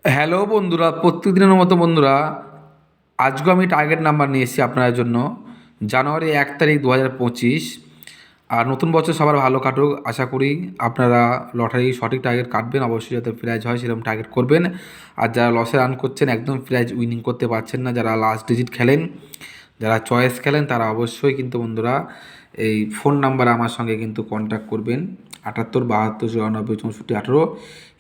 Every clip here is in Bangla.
হ্যালো বন্ধুরা, প্রত্যেকদিনের মতো বন্ধুরা আজকেও আমি টার্গেট নাম্বার নিয়ে এসেছি আপনাদের জন্য। জানুয়ারি 1 তারিখ 2025। আর নতুন বছর সবার ভালো কাটুক আশা করি। আপনারা লটারি সঠিক টার্গেট কাটবেন, অবশ্যই যাতে প্রাইজ হয় সেরকম টার্গেট করবেন। আর যারা লসে রান করছেন, একদম প্রাইজ উইনিং করতে পারছেন না, যারা লাস্ট ডিজিট খেলেন, যারা চয়েস খেলেন, তারা অবশ্যই কিন্তু বন্ধুরা এই ফোন নাম্বারে আমার সঙ্গে কিন্তু কন্ট্যাক্ট করবেন। 78 72 94 64 18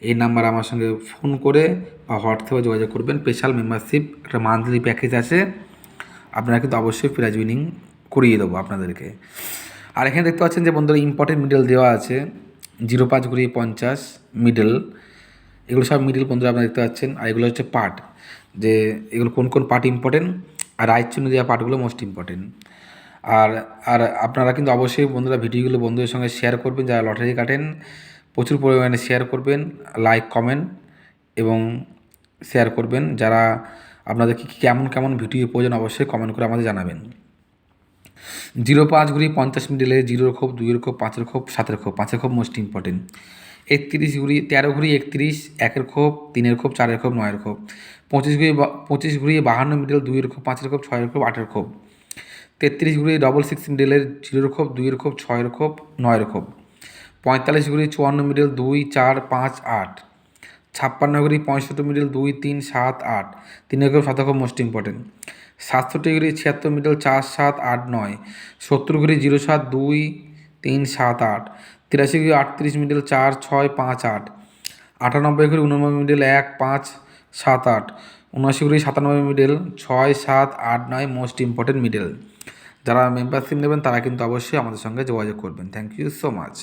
এই নাম্বার আমার সঙ্গে ফোন করে বা হোয়াটসঅ্যাপে যোগাযোগ করবেন। স্পেশাল মেম্বারশিপ একটা মান্থলি প্যাকেজ আছে, আপনারা কিন্তু অবশ্যই প্রাইজ উইনিং করিয়ে দেবো আপনাদেরকে। আর এখানে দেখতে পাচ্ছেন যে বন্ধুরা ইম্পর্টেন্ট মিডল দেওয়া আছে, 05 ঘুরিয়ে 50 মিডল। এগুলো সব মিডল বন্ধুরা আপনারা দেখতে পাচ্ছেন। আর এগুলো হচ্ছে পার্ট, যে এগুলো কোন কোন পার্ট ইম্পর্টেন্ট, আর রাইট চিহ্ন দেওয়া পার্টগুলো মোস্ট ইম্পর্টেন্ট। আর আর আপনারা কিন্তু অবশ্যই বন্ধুরা ভিডিওগুলো বন্ধুদের সঙ্গে শেয়ার করবেন, যারা লটারি কাটেন প্রচুর পরিমাণে শেয়ার করবেন, লাইক কমেন্ট এবং শেয়ার করবেন। যারা আপনাদের কেমন কেমন ভিডিও প্রয়োজন অবশ্যই কমেন্ট করে আমাদের জানাবেন। 05 ঘুরি 50 মিডলে 0 খোপ, 2 খোপ, 5 খোপ, 7 খোপ, 5 খোপ মোস্ট ইম্পর্টেন্ট। 31 ঘুরি 13 ঘুরি 31, 1 খোপ, 3 খোপ, 4 খোপ, 9 খোপ। 25 ঘুরিয়ে 52 মিডল 2 খোপ, 5 খোপ, 6 খোপ, 8 খোপ। 33 ঘুরিয়ে 66 মিডলের 0 খোপ, 2 খোপ, 6 খোপ, 9 খোপ। 45 ঘুরি 54 মিডল 2, 4, 5, 8। 56 ঘুরি 65 মিডল 2, 3, 7, 8, 3 খোপ, 7 খোপ মোস্ট ইম্পর্টেন্ট। 67 ঘুরি 76 মিডল 4, 7, 8, 9। 70 ঘুরি 07, 2, 3, 7, 8। 83 ঘুরি 38 মিডল 4, 6, 5, 8। 98 ঘুরি 89 মিডল 1, 5, 7, 8। 79 ঘুরি 97 মিডল 6, 7, 8, 9 মোস্ট ইম্পর্টেন্ট মিডল। যারা মেম্বারশিপ নেবেন তারা কিন্তু অবশ্যই আমাদের সঙ্গে যোগাযোগ করবেন। Thank you so much.